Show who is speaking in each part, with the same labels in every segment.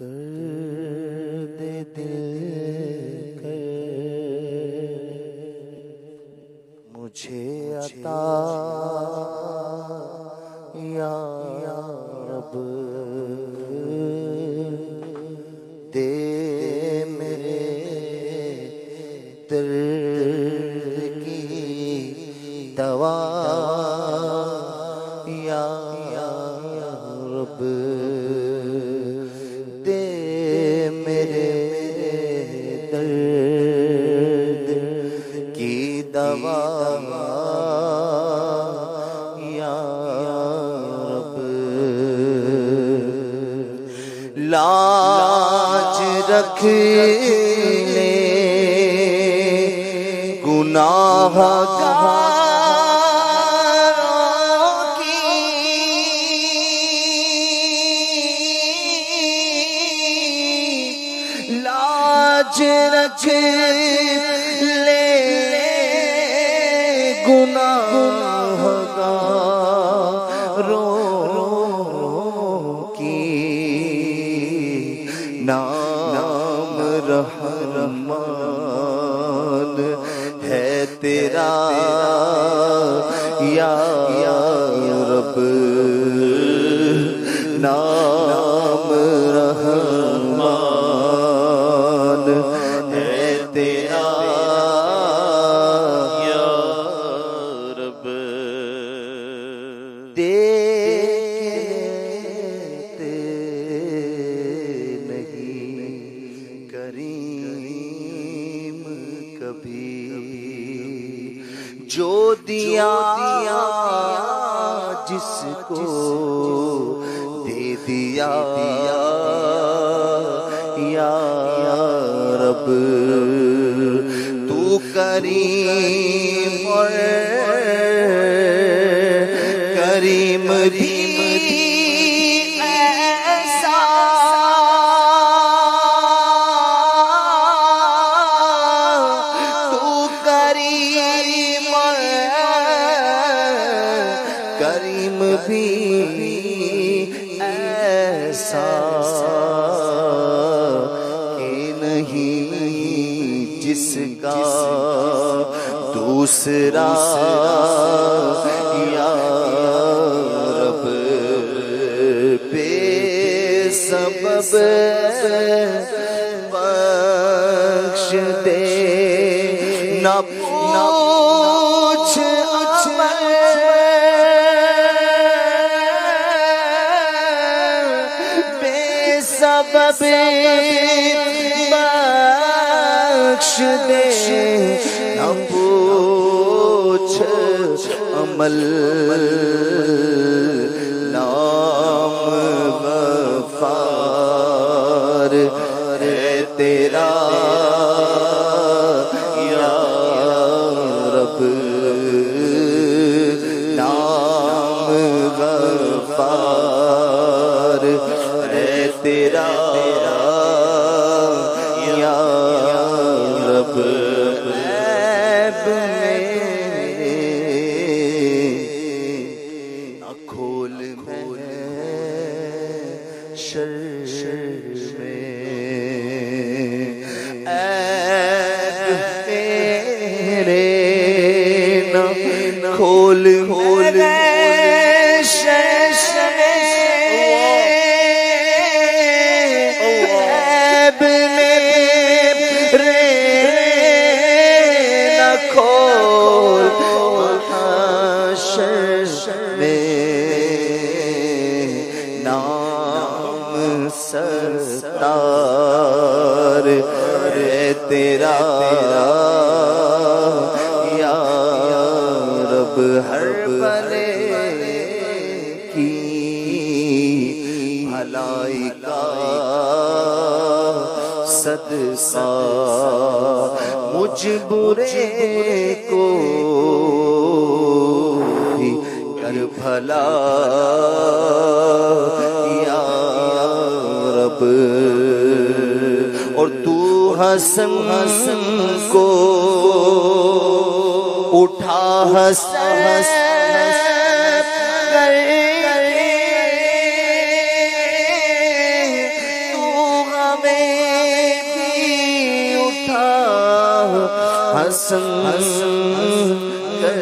Speaker 1: درد دل کر مجھے عطا یا رب دے میرے درد کی دوا یا رب دے میرے درد کی دوا یا رب لاج رکھ لے گناہ لاج رکھ لے گناہگاروں کی نام رحمان ہے تیرا یا رب نام رحمان ہے تیرا یا رب دیکھتے نہیں کریم کبھی جو دیا جس کو دے دیا یا رب تو کریم اور کریم بھی ایسا تو کریم کریم بھی ایسا کہ نہیں جس کا دوسرا یا رب بے سبب بخش دے نہ پوچھ بے سبب بخش دے نہ پوچھ عمل نام غفار ہے تیرا یا رب نام غفار ہے تیرا یا رب عیب میرے نہ کھول شر میں عیب میرے نہ کھول ستار ہے تیرا یا رب ہر بلے کی بھلائی کا صدقہ مجھ برے کو بھی کر بھلا یا رب اور تو حسن کو اٹھا حسن کر کر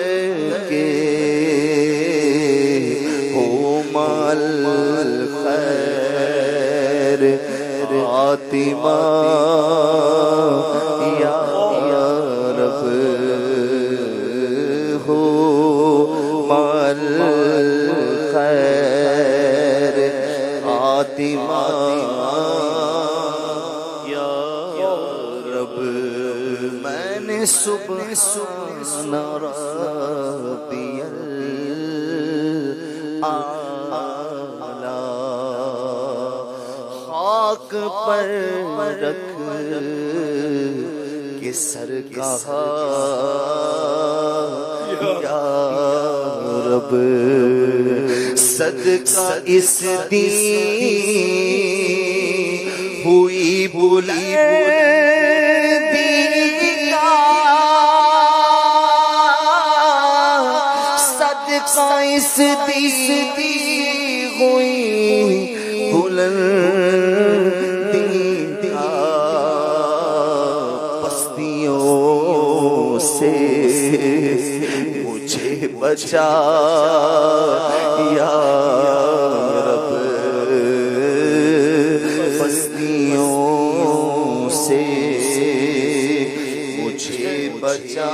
Speaker 1: کے ہو مال خیر خاتمہ یا رب ہو مال خیر خاتمہ یا رب میں نے صبح ربی الاعلی خاک پر رکھ کے سر کہا یا رب صدقہ اس دین ہوئی بلندی کا صدقہ اس دین ہوئی بلندی کا پستیوں سے مجھے بچا یا رب پستیوں سے مجھے بچا